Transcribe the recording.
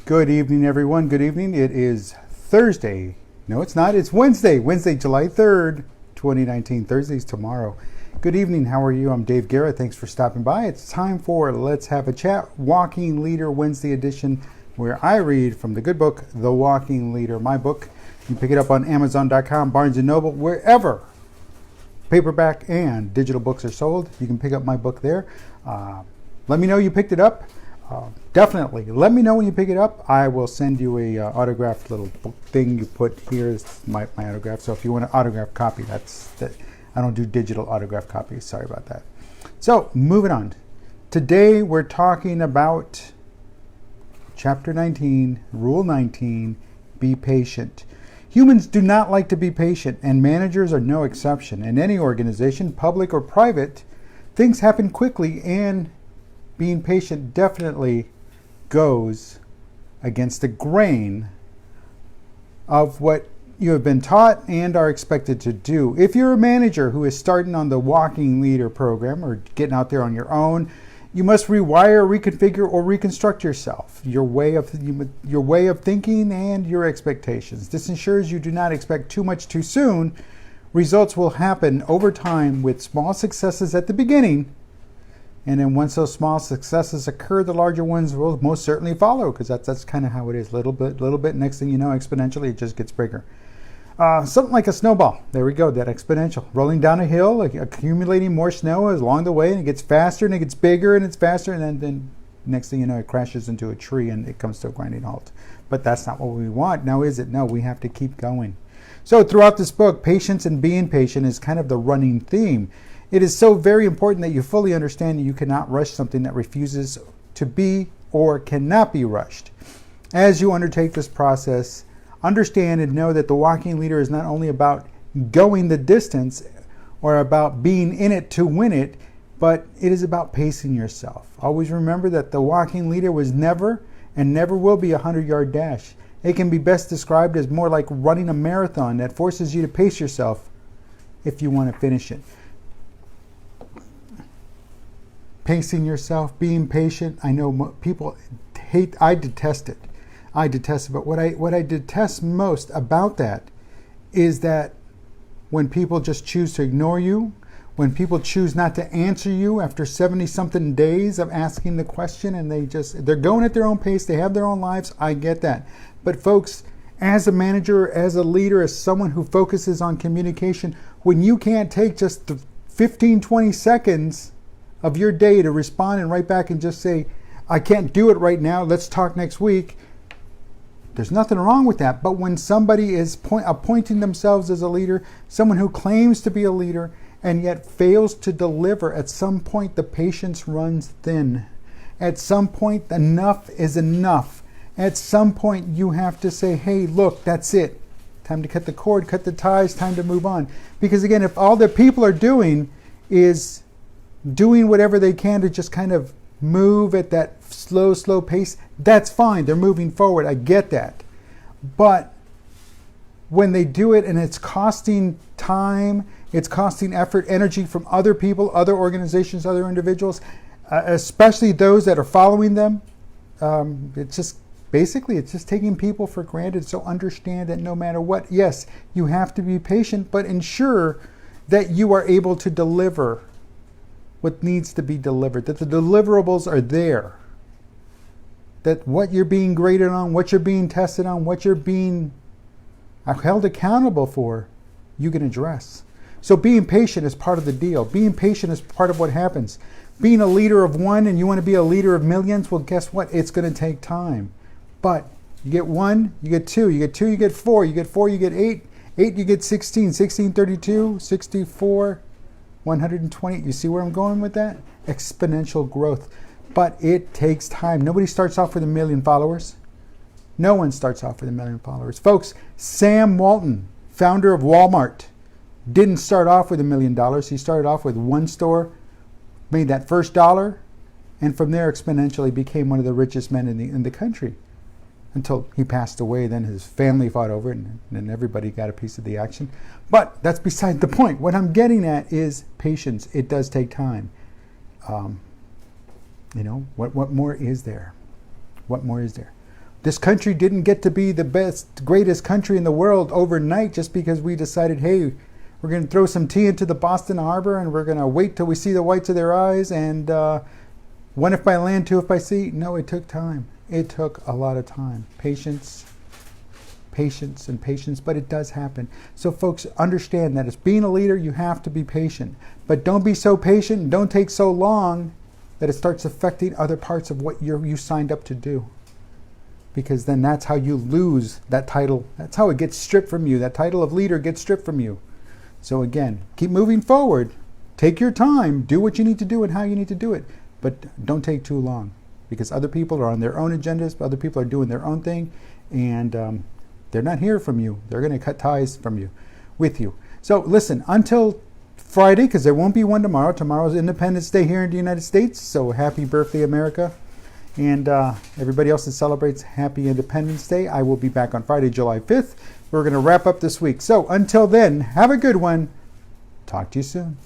Good evening, everyone. Good evening. It is Thursday. No, it's not. It's Wednesday. Wednesday, July 3rd, 2019. Thursday's tomorrow. Good evening. How are you? I'm Dave Guerra. Thanks for stopping by. It's time for Let's Have a Chat, Walking Leader Wednesday edition, where I read from the good book, The Walking Leader, my book. You can pick it up on Amazon.com, Barnes & Noble, wherever paperback and digital books are sold. You can pick up my book there. Let me know you picked it up. Definitely. Let me know when you pick it up. I will send you a autographed little book thing you put here. It's my autograph. So if you want an autographed copy, I don't do digital autograph copies. Sorry about that. So moving on. Today we're talking about Chapter 19, Rule 19, be patient. Humans do not like to be patient, and managers are no exception. In any organization, public or private, things happen quickly, and being patient definitely goes against the grain of what you have been taught and are expected to do. If you're a manager who is starting on the Walking Leader program or getting out there on your own, you must rewire, reconfigure, or reconstruct yourself, your way of thinking and your expectations. This ensures you do not expect too much too soon. Results will happen over time with small successes at the beginning. And then once those small successes occur, the larger ones will most certainly follow, because that's kind of how it is. Little bit. Next thing you know, exponentially, it just gets bigger. Something like a snowball. There we go, that exponential. Rolling down a hill, accumulating more snow along the way, and it gets faster, and it gets bigger, and it's faster, and then next thing you know, it crashes into a tree, and it comes to a grinding halt. But that's not what we want. Now, is it? No, we have to keep going. So throughout this book, patience and being patient is kind of the running theme. It is so very important that you fully understand that you cannot rush something that refuses to be or cannot be rushed. As you undertake this process, understand and know that the walking leader is not only about going the distance or about being in it to win it, but it is about pacing yourself. Always remember that the walking leader was never and never will be a 100-yard dash. It can be best described as more like running a marathon that forces you to pace yourself if you want to finish it. Pacing yourself, being patient. I know people I detest it. But what I detest most about that is that when people just choose to ignore you, when people choose not to answer you after 70-something days of asking the question, and they're going at their own pace, they have their own lives, I get that. But folks, as a manager, as a leader, as someone who focuses on communication, when you can't take just the 15, 20 seconds of your day to respond and write back and just say, I can't do it right now, let's talk next week, there's nothing wrong with that. But when somebody is appointing themselves as a leader, someone who claims to be a leader and yet fails to deliver, at some point the patience runs thin. At some point, enough is enough. At some point, you have to say, hey, look, that's it. Time to cut the cord, cut the ties, time to move on. Because again, if all the people are doing is doing whatever they can to just kind of move at that slow pace, that's fine. They're moving forward. I get that. But when they do it and it's costing time, it's costing effort, energy from other people, other organizations, other individuals, especially those that are following them, it's just taking people for granted. So understand that no matter what, yes, you have to be patient, but ensure that you are able to deliver what needs to be delivered, that the deliverables are there, that what you're being graded on, what you're being tested on, what you're being held accountable for, you can address. So being patient is part of the deal. Being patient is part of what happens. Being a leader of one and you want to be a leader of millions, well, guess what? It's going to take time. But you get one, you get two, you get two, you get four, you get four, you get eight, you get 16, 32, 64, 120. You see where I'm going with that? Exponential growth. But it takes time. Nobody starts off with 1 million followers. No one starts off with 1 million followers. Folks, Sam Walton, founder of Walmart, didn't start off with $1 million. He started off with one store, made that first dollar, and from there exponentially became one of the richest men in the country. Until he passed away, then his family fought over it, and then everybody got a piece of the action. But that's beside the point. What I'm getting at is patience. It does take time. What more is there? What more is there? This country didn't get to be the best, greatest country in the world overnight just because we decided, hey, we're going to throw some tea into the Boston Harbor and we're going to wait till we see the whites of their eyes and one if by land, two if by sea. No, it took time. It took a lot of time. Patience, and patience, but it does happen. So folks, understand that as being a leader, you have to be patient. But don't be so patient, don't take so long that it starts affecting other parts of what you signed up to do. Because then that's how you lose that title. That's how it gets stripped from you. That title of leader gets stripped from you. So again, keep moving forward. Take your time. Do what you need to do and how you need to do it. But don't take too long. Because other people are on their own agendas. Other people are doing their own thing. And they're not here from you. They're going to cut ties from you, with you. So listen, until Friday, because there won't be one tomorrow. Tomorrow's Independence Day here in the United States. So happy birthday, America. And everybody else that celebrates Happy Independence Day, I will be back on Friday, July 5th. We're going to wrap up this week. So until then, have a good one. Talk to you soon.